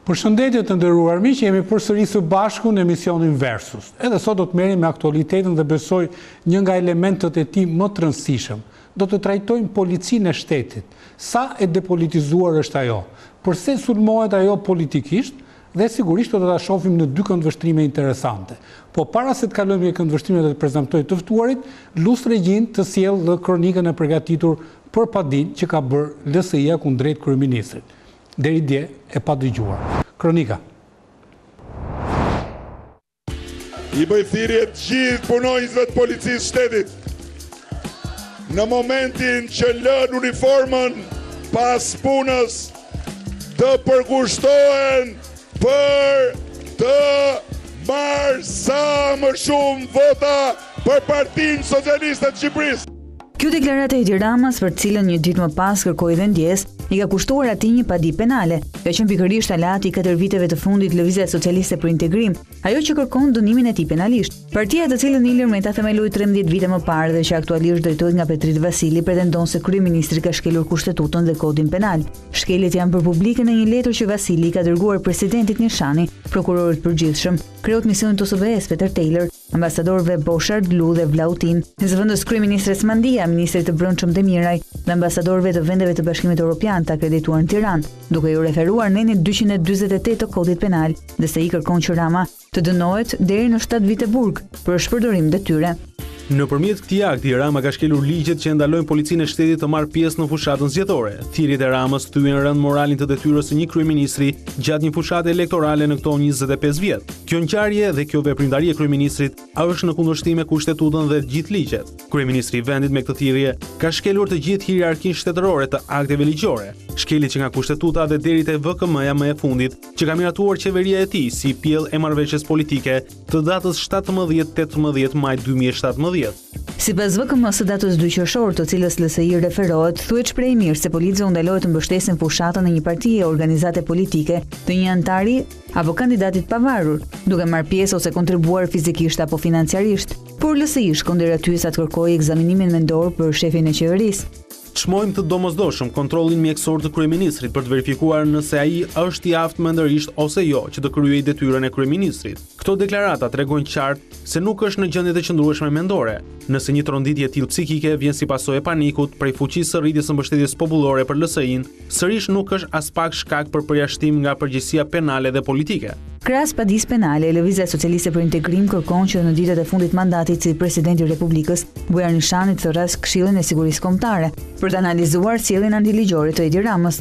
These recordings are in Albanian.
Përshëndetje të nderuar miq, jemi përsëri së bashku në emisionin Versus. Edhe sot do të merrem me aktualitetin dhe besoj një nga elementët e tij më të rëndësishëm. Do të trajtojmë policinë e shtetit. Sa e depolitizuar është ajo? Përse sulmohet ajo politikisht? Dhe sigurisht do ta shohim në dy këndvështrime interesante. Po para se të kalojmë në këndvështrimet dhe të prezantoj të ftuarit, Lus Regjin të sjellë kronikën e përgatitur për padin që ka bërë LSI-ja kundrejt kryeministrit. Deri dje e pa dëgjuar. Kronika. I bëj thirrje të gjithë punonjësve të policisë shtetit. Në momentin që lën uniformën pas punës, të përkushtohen për të marrë sa më shumë vota për Partinë Socialiste të Shqipërisë. Kjo deklarata e Edi Ramës, për cilën një ditë më pas kërkoi dhe ndjes, i ka kushtuar atij një padi penale. Ka qenë pikërisht alati i 4 viteve të fundit Lëvizja Socialiste për Integrim, ajo që kërkon dënimin e tij penalisht. Partia të cilën Ilir Meta themeloi 13 vite më parë dhe që aktualisht drejtohet nga Petrit Vasili, pretendon se kryeministri ka shkelur kushtetutën dhe kodin penal. Shkeljet janë për publike në një letër që Vasili ka dërguar presidentit Nishani, prokurorit përgjithshëm, kreut misionit OSBE-s Peter Taylor, ambasadorëve Boshar Dlu dhe Vlautin, zëvendës kryeministres Mandia, ministrit të Brendshëm Demiraj dhe ambasadorëve të vendeve të Bashkimit Evropian të akredituar në Tiranë, duke ju referuar nenin 248 të kodit penal, dhe se i kërkon që Rama të dënohet deri në 7 vite burg për shpërdorim detyre. Nëpërmjet këtij akti, Rama ka shkelur ligjet që ndalojnë policinë e shtetit të marrë pjesë në fushatën zgjedhore. Thirrjet e Ramës thyen rënd moralin të detyrës së një kryeministri gjatë një fushate elektorale në këto 25 vjet. Kjo ngjarje dhe kjo veprimtari e kryeministrit është në kundërshtim me kushtetutën dhe të gjithë ligjet. Kryeministri i vendit me këtë thirrje ka shkelur të gjithë hierarkinë shtetërore të akteve ligjore, shkeljet që nga kushtetuta dhe deri te VKM-ja më e fundit, që ka miratuar qeveria e tij si pjell e marrëveshjes politike të datës 17-18 maj 2017. Sipas VKM-s së datës 2 qershor, të cilës LSI referohet, thuhet shpreh mirë se policia u ndaloi të mbështesin fushatën në një parti e organizate politike të një antari apo kandidatit pavarur, duke marrë pjesë ose kontribuar fizikisht apo financiarisht. Por LSI shkon deri aty sa të kërkojë ekzaminimin mendor për shefin e qeverisë. Çmojmë të domosdoshëm kontrollin mjekësor të kryeministrit për të verifikuar nëse ai është i aftë mendërisht ose jo që të kryejë detyrën e kryeministrit. Këto deklarata tregojnë qartë se nuk është në gjendje të qëndrueshme mendore. Nëse një tronditje e tillë psikike vjen si pasojë e panikut prej fuqisë së rritjes së mbështetjes popullore për LSI-n, sërish nuk është as pak shkak për përjashtim nga përgjegjësia penale dhe politike. Krahas padisë penale, Lëvizja Socialiste për Integrim kërkon që në ditët e fundit mandatit si presidenti i Republikës, Bujar Nishani të thërrasë Këshillin e Sigurisë Kombëtare për të analizuar sjelljen antiligjore të Edi Ramës.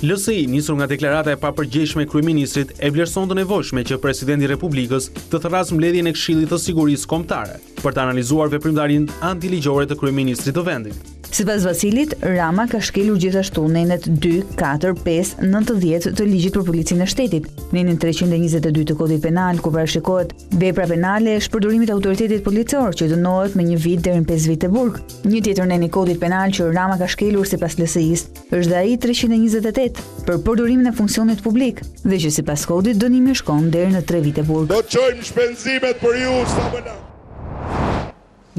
LSI, nisur nga deklarata e papërgjegjshme e kryeministrit, e vlerëson të nevojshme që presidenti i Republikës të thërrasë mbledhjen e Këshillit të Sigurisë Kombëtare për të analizuar veprimtarinë antiligjore të kryeministrit të vendit. Sipas Vasilit, Rama ka shkelur gjithashtu nenet 2, 4, 5, 90 të ligjit për policinë e shtetit, nenin 322 të kodit penal, ku parashikohet vepra penale e shpërdorimit të autoritetit policor, që dënohet me 1 vit deri në 5 vite burg. Një tjetër nen i kodit penal që Rama ka shkelur sipas LSI-s është dhe ai 328 për përdorimin e funksionit publik, dhe që sipas kodit dënimi shkon deri në 3 vite burg. Do të çojmë shpenzimet për ju sa më lart.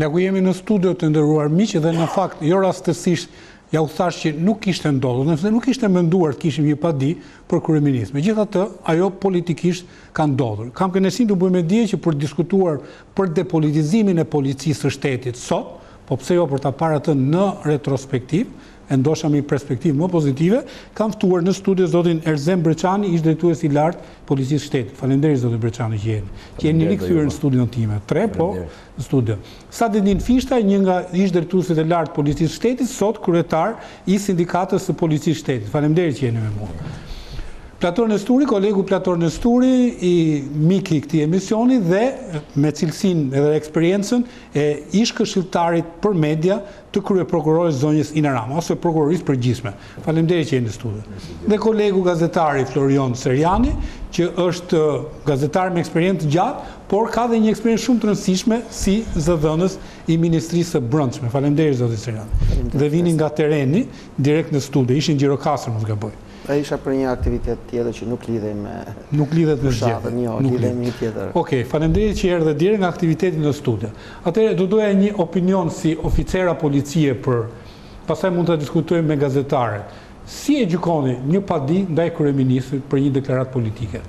Nga ku jemi në studio të nderuar miq, dhe në fakt jo rastësisht ja u thash që nuk kishte ndodhur, nëse nuk ishte menduar të kishim një padi për kryeministin. Megjithatë, ajo politikisht ka ndodhur. Kam kënaqësinë të bëj me dije që për të diskutuar për depolitizimin e policisë së shtetit sot, po pse jo për ta parë atë në retrospektiv, e ndoshta me perspektivë më pozitive, kam ftuar në studio zotin Erzem Breçani, ish drejtues i lartë policisë shtetit. Faleminderit zoti Breçani që jeni rikthyer në studion time. 3 po në studio. Sadedin Fishta, një nga ish drejtuesit e lartë policisë shtetit, sot kryetar i sindikatës së policisë shtetit. Faleminderit që jeni me mua. Plator Nesturi, kolegu Plator Nesturi, i miki i këtij emisioni dhe me cilësinë edhe eksperiencën e ish këshilltarit për media të kryeprokurorit zonjës Ina Rama, ose prokurorisë përgjithshme. Faleminderit që jeni në studio. Dhe kolegu gazetari Florian Seriani, që është gazetar me eksperiencë gjatë, por ka dhe një eksperiencë shumë të rëndësishme si zëdhënës i Ministrisë së Brendshme. Faleminderit zoti Seriani. Dhe vini nga tereni direkt në studio, ishin Gjirokastër, mos gaboj. Isha për një aktivitet tjetër që nuk lidhej me... Nuk lidhet me zgjedhjen, jo, lidhej me një tjetër. Okej, faleminderit që erdhe direkt nga aktiviteti në studio. Atëherë do doja një opinion si oficera policie për, pastaj mund të diskutojmë me gazetarët. Si e gjykoni një padi ndaj kryeministrit për një deklaratë politike?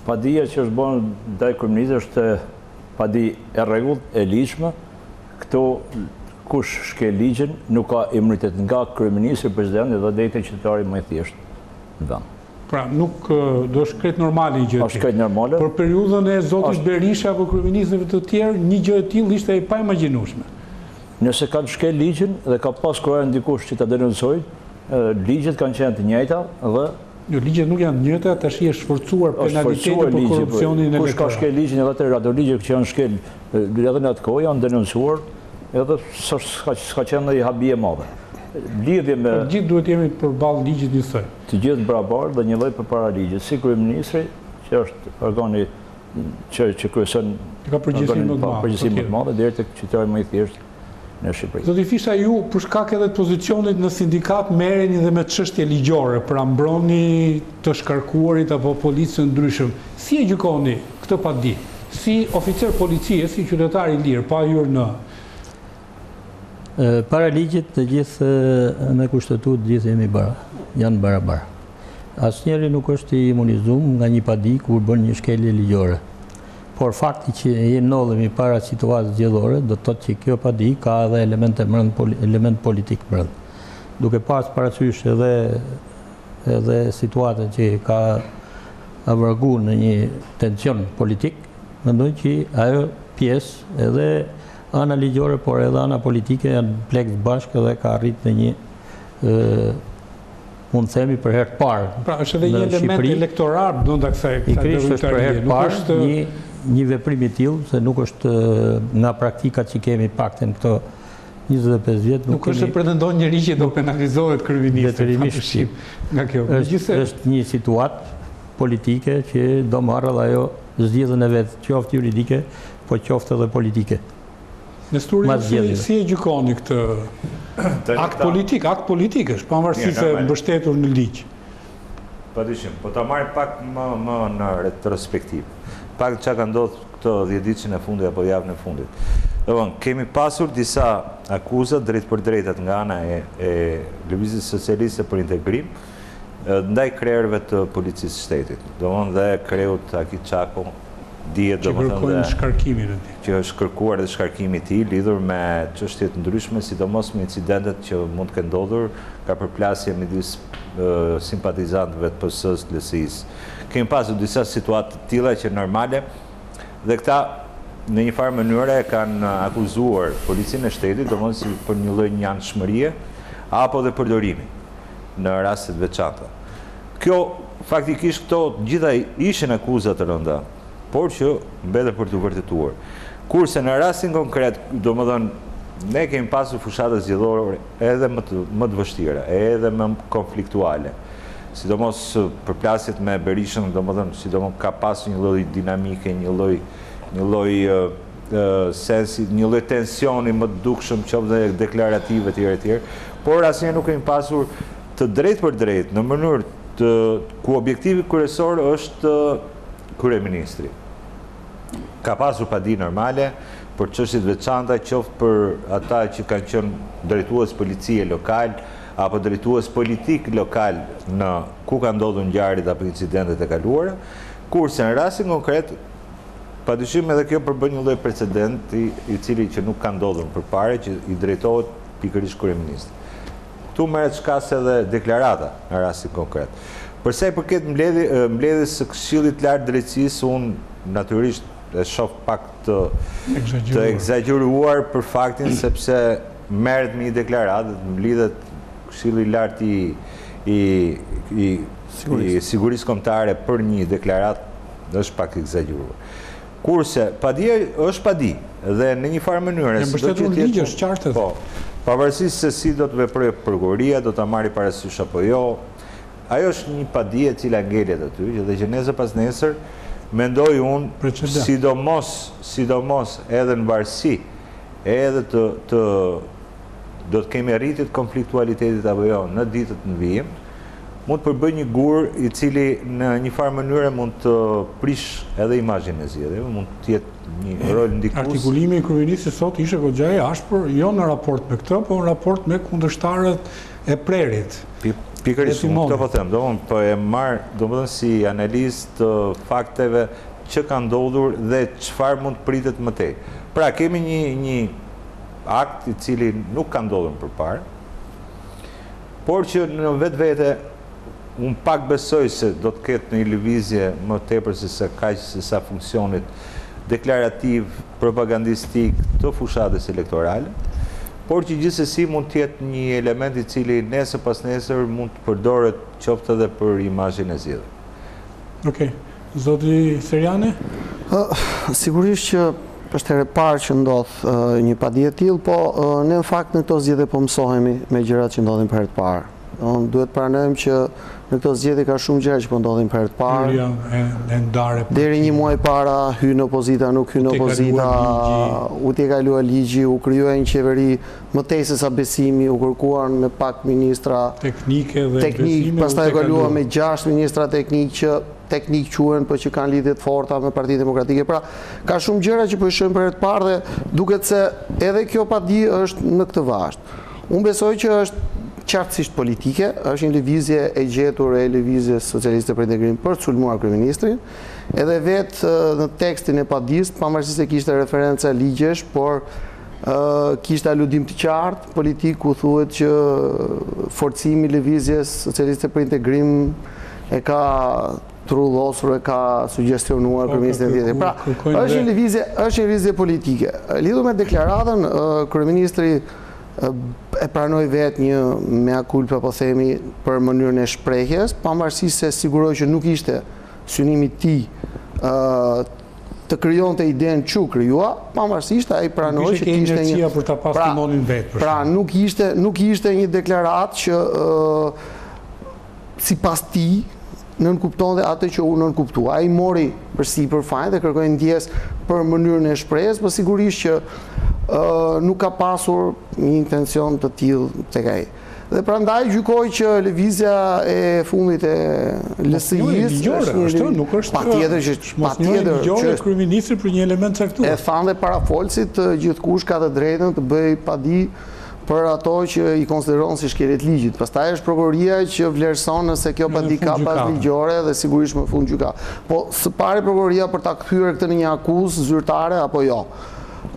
Padia që është bën ndaj kryeministrit është padi e rregullt, e ligjshme. Këto kush shkel ligjin nuk ka imunitet nga kryeministri, presidenti dhe deri te qytetari më i thjeshtë në vend. Pra, nuk do shkret normale një gjë. Është shkret normale. Për periudhën e zotit Berisha apo kryeministrëve të tjerë, një gjë e tillë ishte e paimagjinueshme. Nëse kanë shkel ligjin dhe ka pas kurrë ndikush që ta denoncojë, ligjet kanë qenë të njëjta dhe jo, ligjet nuk janë të njëjta, tash është shforcuar penaliteti për korrupsionin e kush ka shkel ligjin edhe atë ato ligje që janë shkel edhe në atë kohë janë denoncuar edhe s'ka qenë ndonjë habi e madhe. Lidhje me gjithë duhet jemi përballë ligjit njësoj. Të gjithë barabartë dhe një lloj përpara ligjit, si kryeministri që është organi që kryeson ka përgjegjësinë më të madhe deri tek qytetari më i thjeshtë në Shqipëri. Zoti Fisha, ju për shkak edhe të pozicionit në sindikat merreni dhe me çështje ligjore, pra mbroni të shkarkuarit apo policë ndryshëm. Si e gjykoni këtë padi? Si oficer policie, si qytetar i lirë, pa hyrë në para ligjit të gjithë me kushtetut të gjithë janë barabar. Asnjëri nuk është i imunizuar nga një padi kur bën një shkelje ligjore. Por fakti që ndodhemi para situatës zgjedhore do të thotë që kjo padi ka edhe element politik brenda. Duke pas parasysh edhe situatën që ka avarguar në një tension politik, mendoj që ajo pjesë edhe ana ligjore, por edhe ana politike janë pleks bashkë dhe ka arrit në një mund të themi për herë të parë. Pra është edhe një element elektoral brenda kësaj është për herë të parë një veprim i tillë, se nuk është nga praktikat që kemi pakten këto 25 vjet nuk është se pretendon njëri që do penalizohet kryeministri nga kjo. Është një situatë politike që do marrë dhe ajo zgjedhjen e vet, qoftë juridike, po qoftë edhe politike. Nestori, si e gjykoni këtë akt politik është, pavarësisht se mbështetur në ligj? Padyshim, po ta marrim pak më në retrospektiv. Pak çka ka ndodhur këto 10 ditën e fundit apo javën e fundit. Kemi pasur disa akuza drejt për drejtat nga ana e Lëvizjes Socialiste për Integrim ndaj krerëve të policisë shtetit. Dhe kreut Akit Çako dihet që është kërkuar dhe shkarkimi i tij lidhur me çështje të ndryshme, sidomos me incidentet që mund të kenë ndodhur ka përplasje midis simpatizantëve të PS-së, LSI-së. Kemi pasur disa situatë të tilla që normale dhe këta në një farë mënyrë kanë akuzuar policinë e shtetit, domosdoshmë për një lloj njanshmërie apo dhe përdorimi në raste të veçanta. Kjo faktikisht këto gjitha ishin akuza të rënda, por që mbeten për të vërtetuar. Kurse në rastin konkret, domethënë ne kemi pasur fushata zgjedhore edhe më të vështira, edhe më konfliktuale. Sidomos përplasjet me Berishën, domethënë sidomos ka pasur një lloj dinamike, një lloj sensi, një lloj tensioni më të dukshëm, qoftë dhe deklarative etj. Por asnjëherë nuk kemi pasur të drejtë për drejtë në mënyrë ku objektivi kryesor është kryeministri. Ka pasur padi normale për çështje të veçanta, qoftë për ata që kanë qenë drejtues policie lokal apo drejtues politik lokal në ku ka ndodhur ngjarjet apo incidentet e kaluara, kurse në rastin konkret padyshim edhe kjo përbën një lloj precedenti i cili që nuk ka ndodhur përpara që i drejtohet pikërisht kryeministrit. Ktu merret shkas edhe deklarata në rastin konkret. Përsa i përket mbledhjes së Këshillit të Lartë Drejtësisë, unë natyrisht e shoh pak të egzageruar për faktin sepse merret me një deklaratë, mblidhet Këshilli i Lartë i Sigurisë Kombëtare për një deklaratë është pak egzageruar. Kurse padia është padi dhe në një farë mënyrë mbështetur në ligj është qartë. Po, pavarësisht se si do të veprojë prokuroria, do ta marrë parasysh apo jo, ajo është një padi e cila ngelet aty dhe që nesër pas nesër mendoj unë sidomos edhe në varësi edhe do të kemi rritje të konfliktualitetit apo jo në ditët në vijim, mund të përbëj një gur i cili në një farë mënyre mund të prish edhe imazhin e zgjedhjeve, mund të jetë një rol ndikues. Artikulimi i kryeministit sot ishte goxha i ashpër, jo në raport me këtë, por në raport me kundërshtarët e Prerit. Pikërisht, këtë po them, po e marr domethënë si analizë të fakteve që kanë ndodhur dhe çfarë mund të pritet më tej. Pra kemi një akt i cili nuk ka ndodhur përpara, por që në vetvete unë pak besoj se do të ketë një lëvizje më tepër se sa funksionit deklarativ, propagandistik të fushatës elektorale, por që gjithsesi mund të jetë një element i cili nesër pas nesër mund të përdoret qoftë edhe për imazhin e zgjedhjeve. Okej. Zoti Seriani? Sigurisht që është herë parë që ndodh një padije e tillë, po ne në fakt në këto zgjedhje po mësohemi me gjërat që ndodhin për herë të parë. Duhet pranojmë që në këto zgjedhje ka shumë gjëra që po ndodhin për herë të parë. Deri një muaj para hyn opozita, nuk hyn opozita, u t'i kaluar ligji, u krijuar një qeveri më tej se sa besimi, u kërkuan me pak ministra teknike dhe besime, pastaj kaluar me 6 ministra teknik quhen, por që kanë lidhje të forta me Partinë Demokratike. Pra, ka shumë gjëra që po i shohim për herë të parë dhe duket se edhe kjo padi është në këtë vazhd. Unë besoj që është qartësisht politike, është një lëvizje e gjetur e lëvizjes socialiste për integrim për të sulmuar kryeministrin, edhe vetë në tekstin e padis, pavarësisht se kishte referenca ligjesh, por kishte aludim të qartë politik ku thuhet që forcimi i lëvizjes socialiste për integrim e ka trullosur, e ka suggestionuar kryeministrin tjetër. Pra, është një lëvizje politike. Lidhur me deklaratën, kryeministri e pranoj vetë një mea culpa, po themi, për mënyrën e shprehjes, pavarësisht se siguroj që nuk ishte synimi i tij të krijonte idenë që krijua, pavarësisht ai pranoi që kishte një për ta pasur timonin vetë. Pra nuk ishte një deklaratë që sipas tij nënkuptonte atë që unë nënkuptua. Ai mori përsipër fajin dhe kërkoi ndjes për mënyrën e shprehjes, por sigurisht që nuk ka pasur një intencion të tillë tek ai. Dhe prandaj gjykoj që lëvizja e fundit e LSI-s nuk është patjetër që kryeministri për një element caktuar. E thanë dhe parafolësit, gjithkush ka të drejtën të bëj padi për ato që i konsideron si shkeljet ligjit. Pastaj është prokuroria që vlerëson nëse kjo padi ka pas ligjore dhe sigurisht më fund gjykat. Po së pari prokuroria për ta kthyer këtë në një akuzë zyrtare apo jo.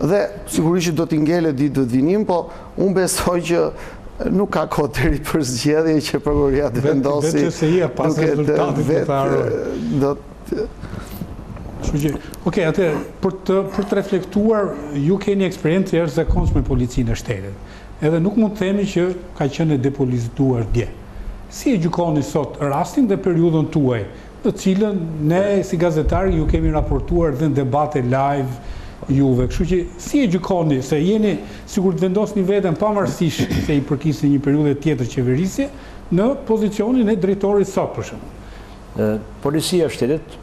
Dhe sigurisht që do t'i ngelet ditë të vinim, po unë besoj që nuk ka kohë deri për zgjedhje që prokuroria të vendosi. Vetë QSI-ja pas rezultatit të harroj. Okej, atë për të reflektuar, ju keni eksperiencë jashtëzakonshme me policinë e shtetit. Edhe nuk mund të themi që ka qenë depolizuar dje. Si e gjykoni sot rastin dhe periudhën tuaj, në cilën ne si gazetari ju kemi raportuar dhe në debate live juve. Kështu që si e gjykoni se jeni sigur të vendosni veten pavarësisht se i përkisni një periudhë tjetër qeverisje në pozicionin e drejtorit sot për shembull. Policia e shtetit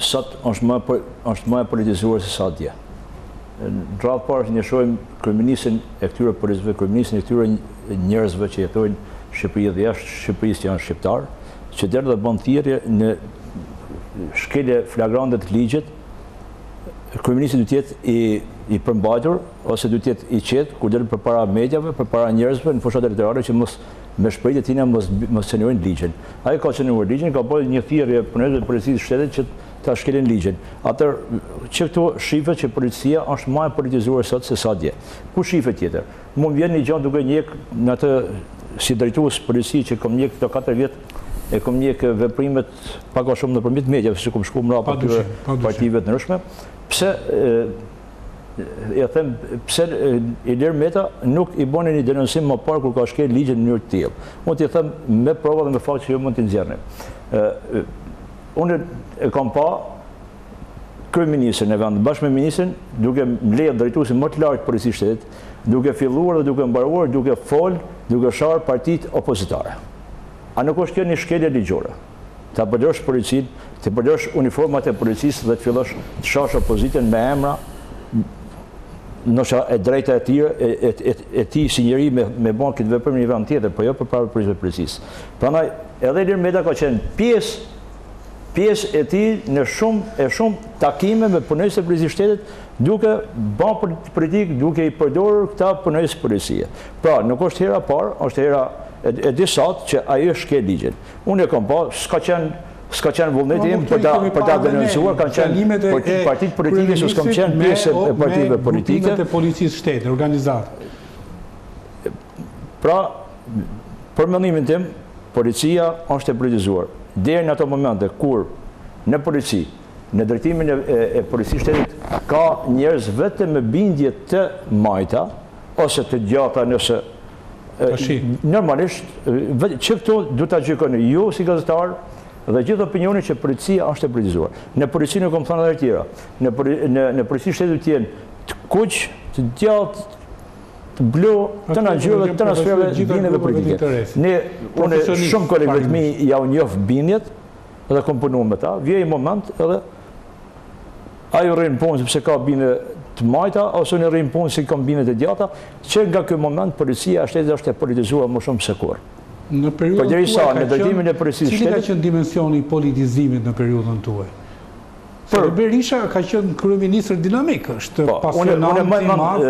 sot është më e politizuar se sa dje. Në radhë parë që ne shohim kryeministin e këtyre policëve, kryeministin e këtyre njerëzve që jetojnë në Shqipëri dhe jashtë Shqipërisë që janë shqiptar, që derdh dhe bën thirrje në shkelje flagrante të ligjit, kryeministi duhet të jetë i përmbajtur ose duhet të jetë i qetë kur del përpara mediave, përpara njerëzve në fushat elektorale që mos me shprehje tina mos cenojnë ligjin. Ai ka cenjuar ligjin, ka bërë një thirrje për punëtorët e policisë së shtetit që ta shkelin ligjin. Atëherë që këtu shifet që policia është më e politizuar sot se sa dje. Ku shifet tjetër? Mund vjen një gjë duke njek në atë si drejtues policie që kam njek këto 4 vjet e kam njek veprimet pak a shumë nëpërmjet mediave, si kam shkuar mbrapa këtyre partive të ndryshme. Pse pse Ilir Meta nuk i bëni një denoncim më parë kur ka shkel ligjin në mënyrë të tillë. Unë t'i them me prova dhe me fakt që ju mund t'i nxjerrni. Unë e kam pa kryeministrin e vendit bashkë me ministrin duke mbledhur drejtuesin më të lartë policisë shtetit, duke filluar dhe duke mbaruar, duke fol, duke sharë partitë opozitare. A nuk është kjo një shkelje ligjore? Ta përdorësh policinë, të përdorësh uniformat e policisë dhe të fillosh të shash opozitën me emra nështë e drejta e ti si njeri me bon këtë vepër në një vend tjetër, po jo për para policisë. Prandaj, edhe Ilir Meta ka qenë pjesë e ti në shumë takime me punojës e policisë shtetit, duke ban politik, duke i përdorur këta punojës policie. Pra, nuk është hera parë, është hera e disat që ajo shke ligjin. Unë e kam pa, s'ka qenë vullneti im për ta denoncuar, kanë qenë partitë politike, që s'kam qenë pjesë e partive politike. Me grupimet e policisë shtetit, organizatë. Pra, për mendimin tim, policia është e politizuar. Deri në ato momente kur në polici, në drejtimin e policisë shtetit, ka njerëz vetëm me bindje të majta, ose të gjata nëse normalisht, që këto du të gjykoni ju si gazetar dhe gjithë opinioni që policia është e politizuar. Në polici nuk kom thënë edhe tjera. Në policisë shtetit tjenë të kuq, të gjatë, të blu, të në gjyrëve, të në sferëve bindjeve politike. Unë shumë kolegëve të mi ja unë njofë bindjet dhe kom punu me ta, vje i moment edhe ajo rrinë punë sepse ka bindje të majta, ose unë rrinë punë si kam bindjet e djata, që nga kjo moment policia shtetit është e politizuar më shumë se kur. Në periudhën tuaj, cili ka qenë dimensioni i politizimit në periudhën tuaj? Berisha ka qenë kryeministër dinamik, është pasionant i madh.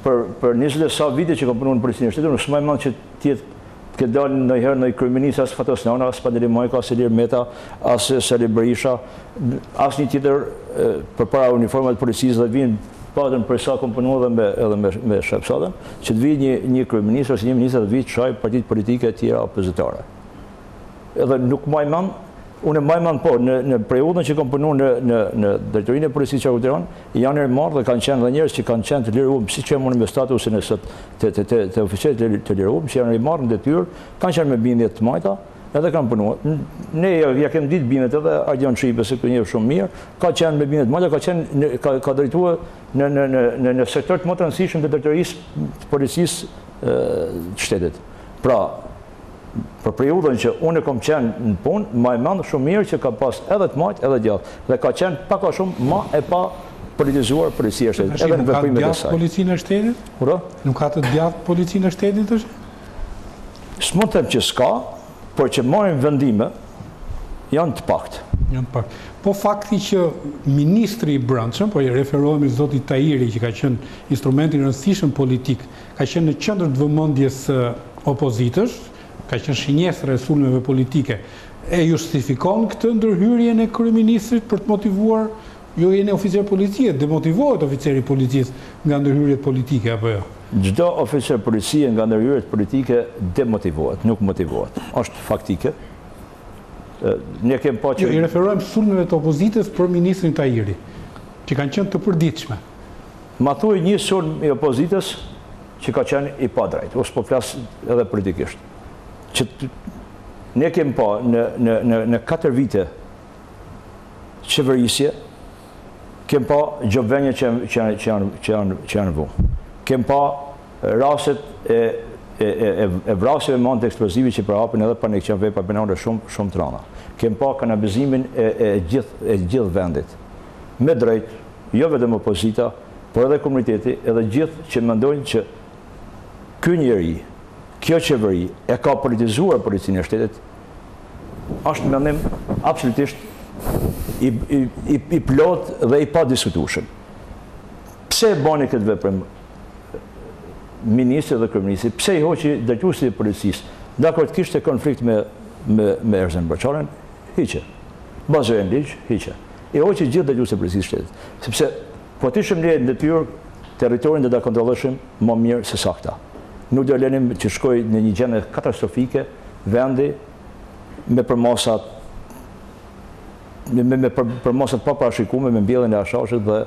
Për 20 vite që kam punuar në policinë e shtetit, unë s'maj mend që të dalë ndonjëherë në kryeminist as Fatosnana, as Padeli Mojka, as Ilir Meta, as Sali Berisha, as një tjetër përpara uniformat të policisë dhe vinë patën për sa kom punuar edhe me shefsadën, që të vijë një kryeminist ose një ministër të vijë të shaj partitë politike të tjera opozitare. Edhe nuk maj mend. Unë maj mend po, në periudhën që kam punuar në drejtorinë e policisë që Tiranë, janë marrë dhe kanë qenë dhe njerëz që kanë qenë të liruar, si që unë me statusin e sot të oficerit të liruar, që janë marrë në detyrë, kanë qenë me bindje të majta, edhe kanë punuar. Ne ja kemi ditë bindjet edhe Ardian Çipe, se këtu njeh shumë mirë, ka qenë me bindje të majta, ka drejtuar në sektor të më të rëndësishëm të drejtorisë të policisë të shtetit. Pra, për periudhën që unë kom qenë në punë, ma e mendë shumë mirë që ka pas edhe të majtë edhe djatë. Dhe ka qenë pak a shumë ma e pa politizuar policia e shtetit. Nuk ka të djatë policinë e shtetit? Nuk ka të djatë policinë e shtetit është? S'më të them që s'ka, por që marrin vendime, janë të paktë. Po fakti që ministri i brendshëm, po i referohemi zotit Tahiri, që ka qenë instrumenti rëndësishëm politik, ka qenë në qendër të vëmendjes opozitës, ka qenë shinjesër e sulmeve politike, e justifikon këtë ndërhyrjen e kryeministrit për të motivuar, jo jeni oficer policie, demotivohet oficeri policisë nga ndërhyrjet politike, apo jo? Çdo oficer policie nga ndërhyrjet politike demotivohet, nuk motivohet. Është faktike. Ne kemi pa që... I referojmë sulmeve të opozitës për ministrin Tahiri, që kanë qenë të përditshme. Ma thuaj një sulm i opozitës që ka qenë i padrejt, ose po flas edhe politikisht. Që ne kemi pa në 4 vite qeverisje, kemi pa gjobvenje që janë vu. Kemi pa raset e vrasjeve mand të eksplozivi që përhapin edhe pa në këqen vepa penale shumë të rana. Kemi pa kanabizimin e gjithë vendit. Me drejt, jo vetëm opozita, por edhe komuniteti, edhe gjithë që mendojnë që ky njeri, kjo qeveri e ka politizuar policinë e shtetit, është mendim absolutisht i plot dhe i pa diskutueshëm. Pse e bani këtë veprëm ministri dhe kryeministri? Pse i hoqi drejtuesi i policisë? Dakor, të kishte konflikt me Erzen Baçarin, hiqe. Bazojë në ligj, hiqe. I hoqi gjithë drejtuesi i policisë shtetit, sepse po të ishim ne në detyrë territorin dhe ta kontrolloshim më mirë se sakta. Nuk do lenim që shkoj në një gjendje katastrofike vendi me përmosat pa parashikuar me mbjelljen e ashashit dhe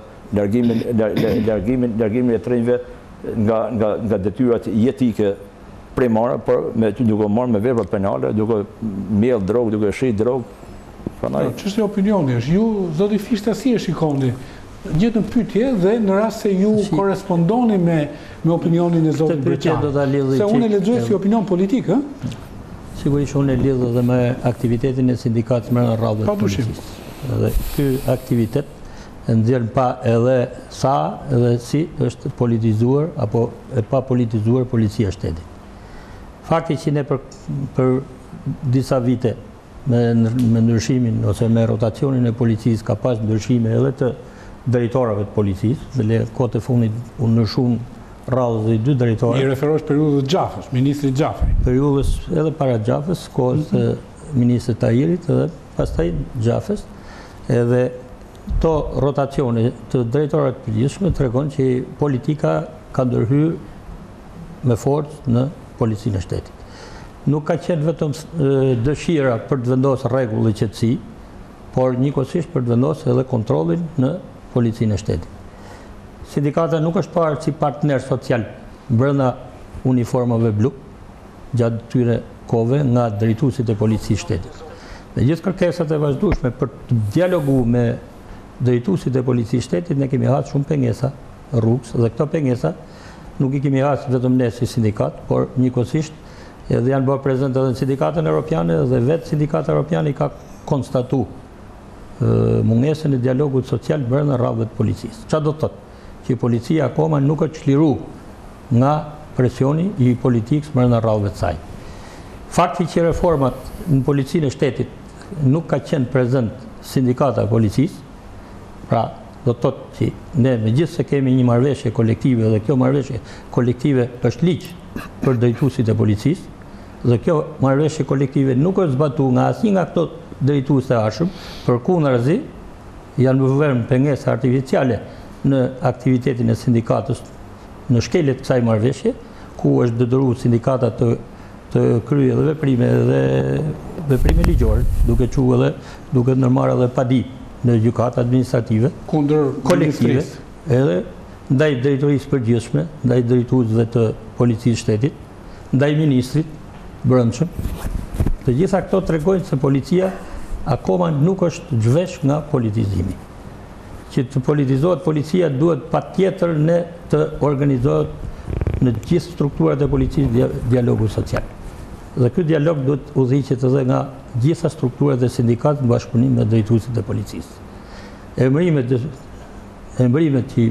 largimin e trenjve nga detyrat jetike primare, por duke marrë me vepra penale, duke mbjell drogë, duke shit drogë. Ç'është opinioni është? Ju zoti Fishta si e shikoni? Gjetën pyetje dhe në rast se ju korespondoni me opinionin e zotit Breqan. Se unë e lexoj si opinion politik, ë? Sigurisht unë e lidh edhe me aktivitetin e sindikatës mbrenda rradhës. Pa dyshim. Dhe ky aktivitet nxjerr pa edhe sa edhe si është politizuar apo e pa politizuar policia e shtetit. Fakti që ne për disa vite me ndryshimin ose me rotacionin e policisë ka pas ndryshime edhe të drejtorave të policisë, dhe kohët e fundit u ndryshuan rrallë dhe 2 drejtorë. I referosh periudhës Xhafës, ministri Xhafri. Periudhës edhe para Xhafës, kohës ministrit Tahirit edhe pastaj Xhafës, edhe to rotacione të drejtorëve të përgjithshme tregon që politika ka ndërhyrë me forcë në policinë e shtetit. Nuk ka qenë vetëm dëshira për të vendosur rregull dhe qetësi, por njëkohësisht për të vendosur edhe kontrollin në policinë e shtetit. Sindikata nuk është parë si partner social brenda uniformave blu gjatë këtyre kohëve nga drejtuesit e policisë shtetit. Me gjithë kërkesat e vazhdueshme për të dialoguar me drejtuesit e policisë shtetit, ne kemi hasur shumë pengesa rrugës, dhe këto pengesa nuk i kemi hasur vetëm ne si sindikat, por njëkohësisht edhe janë bërë prezent edhe në sindikatën europiane, dhe vetë sindikata europiane i ka konstatu mungesën e dialogut social brenda rrallëve të policisë. Çfarë do të thotë? Që policia akoma nuk është çliru nga presioni i politikës brenda rrallëve të saj. Fakti që reformat në policinë e shtetit nuk ka qenë prezent sindikata e policisë, pra do të thotë që ne megjithëse kemi një marrëveshje kolektive dhe kjo marrëveshje kolektive është ligj për drejtuesit e policisë, dhe kjo marrëveshje kolektive nuk është zbatuar nga asnjë nga këto drejtues të arshëm, përkundërzi janë vënë pengesa artificiale në aktivitetin e sindikatës në shkeljet të kësaj marrëveshje, ku është detyruar sindikata të kryejë edhe veprime ligjore, duke ndërmarrë edhe padi në gjykata administrative kundër kolektive, edhe ndaj drejtorisë përgjithshme, ndaj drejtuesve të policisë shtetit, ndaj ministrit brendshëm. Të gjitha këto tregojnë se policia akoma nuk është zhvesh nga politizimi. Që të politizohet policia duhet patjetër ne të organizohet në gjithë strukturat e policisë dialogu social. Dhe ky dialog duhet udhëhiqet edhe nga gjitha strukturat e sindikatëve në bashkëpunim me drejtuesit e policisë. Emërimet që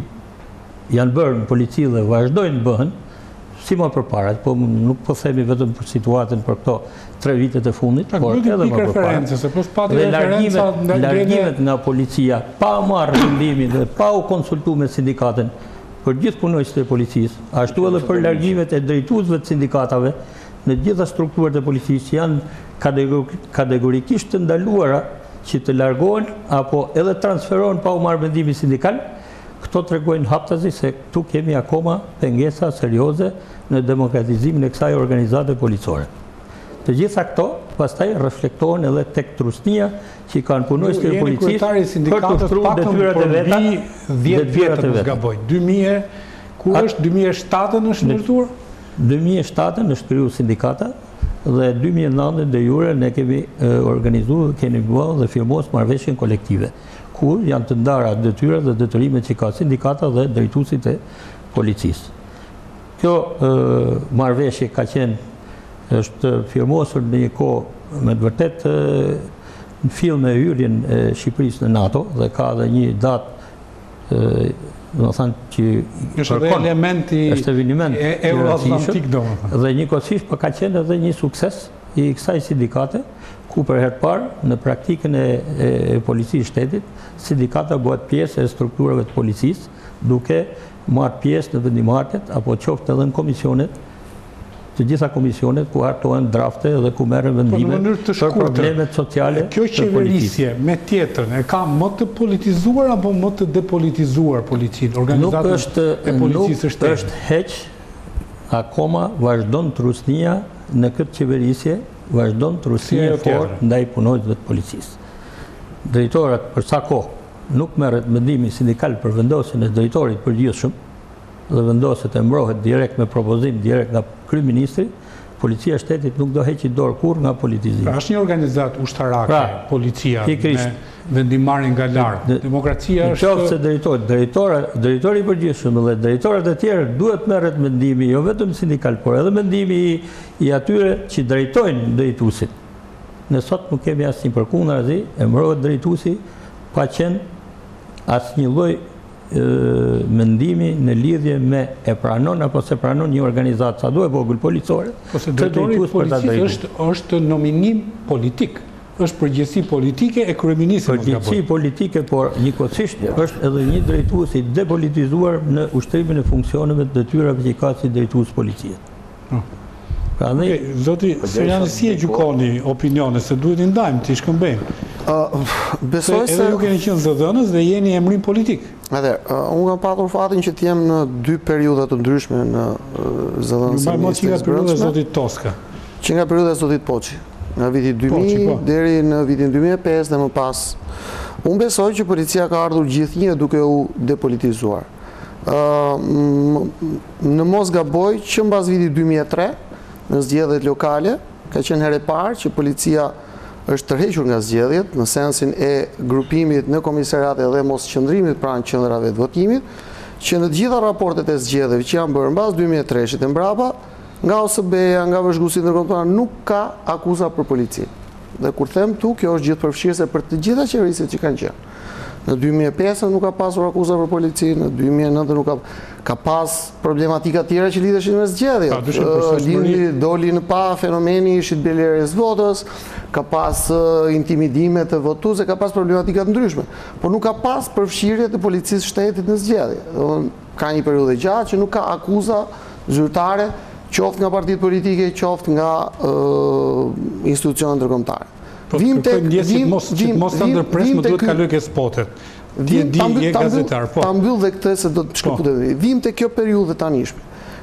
janë bërë në polici dhe vazhdojnë bëhen, si më përpara, po nuk po themi vetëm për situatën për këto 3 vitet e fundit, por edhe më përpara. Dhe largimet nga policia, pa marrë vendimin dhe pa u konsultuar me sindikatën për gjithë punojësit e policisë, ashtu edhe për largimet e drejtuesve të sindikatave në gjitha strukturat e policisë janë kategorikisht të ndaluara që të largohen apo edhe transferohen pa u marrë vendimin sindikal. Këto tregojnë haptazi se këtu kemi akoma pengesa serioze në demokratizimin e kësaj organizate policore. Të gjitha këto pastaj reflektohen edhe tek trusnia që kanë punojësit e policisë për të shtruar detyrat e veta 10 vjet të gaboj. 2000 kur është 2007 është ndërtuar? 2007 është krijuar sindikata dhe 2009 de jure ne kemi organizuar, kemi bërë dhe firmuar marrëveshjen kolektive, ku janë të ndara detyrat dhe detyrimet që ka sindikata dhe drejtuesit e policisë. Kjo marrëveshje ka qenë është firmosur në një kohë me të vërtet në fill me hyrjen e Shqipërisë në NATO dhe ka edhe një datë do të thënë që është elementi euroatlantik domethënë. Dhe njëkohësisht ka qenë edhe një sukses i kësaj sindikate, ku për herë të parë në praktikën e policisë shtetit, sindikata bëhet pjesë e strukturave të policisë, duke marrë pjesë në vendimarrjet apo qoftë edhe në komisionet, të gjitha komisionet ku hartohen drafte dhe ku merren vendime për problemet sociale. Kjo qeverisje me tjetrën e ka më të politizuar apo më të depolitizuar policinë, organizatën e policisë së shtetit? Nuk është heq, akoma vazhdon trusnia në këtë qeverisje, vazhdon trusnia e fortë ndaj punojësve të policisë. Drejtorat për sa kohë nuk merret mendimi sindikal për vendosjen e drejtorit përgjithshëm dhe vendoset e mbrohet direkt me propozim direkt nga kryeministri, policia e shtetit nuk do heqë dorë kurrë nga politizimi. Pra është një organizatë ushtarake, policia, me vendimarrjen nga larg. Demokracia është nëse drejtori i përgjithshëm dhe drejtorët e tjerë duhet merret mendimi jo vetëm sindikal, por edhe mendimi i atyre që drejtojnë drejtuesit. Ne sot nuk kemi asnjë, përkundrazi, e mbrohet drejtuesi pa qenë asnjë lloj mendimi në lidhje me e pranon apo se pranon një organizatë sa do e vogël policore. Po se drejtori i policisë është nominim politik. Është përgjegjësi politike e kryeministit. Përgjegjësi politike, por njëkohësisht është edhe një drejtues i depolitizuar në ushtrimin e funksioneve të detyrave që ka si drejtues policie. Zoti Serjani, si e gjykoni opinionin se duhet i ndajmë, të shkëmbejmë? Besoj se edhe ju keni qenë zëdhënës dhe jeni emrim politik. Unë kam patur fatin që t'jem në 2 periuda të ndryshme në zëdhënës e ministrisë së periuda e zotit Toska. Që nga periuda e zotit Poçi, nga viti 2000 deri në vitin 2005 dhe më pas. Unë besoj që policia ka ardhur gjithnjë duke u depolitizuar. Në mos gaboj që mbas viti 2003 në zgjedhjet lokale ka qenë herë e parë që policia është tërhequr nga zgjedhjet në sensin e grupimit në komisariate dhe mos qëndrimit pranë qendrave të votimit, që në të gjitha raportet e zgjedhjeve që janë bërë mbas 2003 e mbrapa, nga OSB-ja, nga vëzhguesit ndërkombëtar, nuk ka akuza për policinë. Dhe kur them tu, kjo është gjithë përfshirëse për të gjitha qeverisit që kanë qenë. Në 2005 nuk ka pasur akuza për policinë, në 2009 nuk ka pas problematika tjera që lidheshin me zgjedhjet. Doli në pa fenomeni i shitblerjes votës, ka pas intimidime të votuesve, ka pas problematika të ndryshme, por nuk ka pas përfshirje të policisë shtetit në zgjedhje. Ka një periudhë gjatë që nuk ka akuza zyrtare, qoftë nga partitë politike, qoftë nga institucionet ndërkombëtare. Mos të ndërpres, më duhet kaloj ke spotet. Ti je gazetar. Ta mbyll dhe këtë se do të shkëputemi. Vim të kjo periudhë tanishme.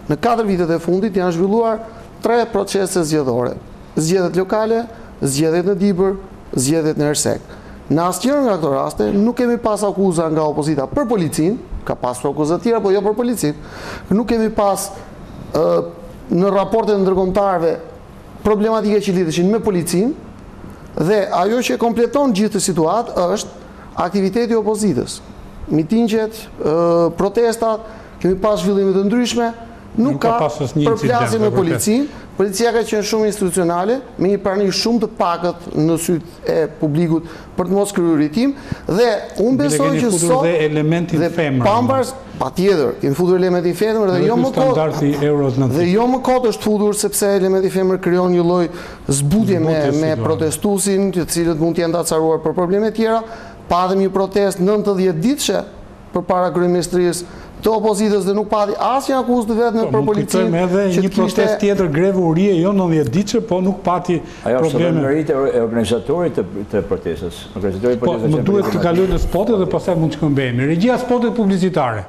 Në 4 vitet e fundit janë zhvilluar 3 procese zgjedhore. Zgjedhjet lokale, zgjedhjet në Dibër, zgjedhjet në Ersek. Në asnjërin nga këto raste nuk kemi pas akuza nga opozita për policinë, ka pasur akuza të tjera, po jo për policinë. Nuk kemi pas në raportet ndërkombëtarëve problematike që lidheshin me policinë. Dhe ajo që kompleton gjithë të situatë është aktiviteti i opozitës. Mitingjet, protestat, kemi pas zhvillime të ndryshme, nuk ka përplasje me policinë. Policia ka qenë shumë institucionale, me një prani shumë të pakët në sytë e publikut për të mos kryer rritim, dhe unë besoj që sot dhe pambars, patjetër, kemi futur elementin femër dhe jo më kot është futur sepse elementi femër krijon një lloj zbutje me protestuesin, të cilët mund të jenë të acaruar për probleme tjera. Patëm një protestë 90 ditëshe përpara kryeministrisë të opozitës dhe nuk pati asnjë akuzë të vetme për policinë. Edhe një protestë tjetër greve urie, jo 90 ditëshe, po nuk pati probleme. Ajo është meritë e organizatorit të protestës. Po, më duhet të kaloj në spotet dhe pastaj mund të shkëmbejmë. Regjia spotet publicitare.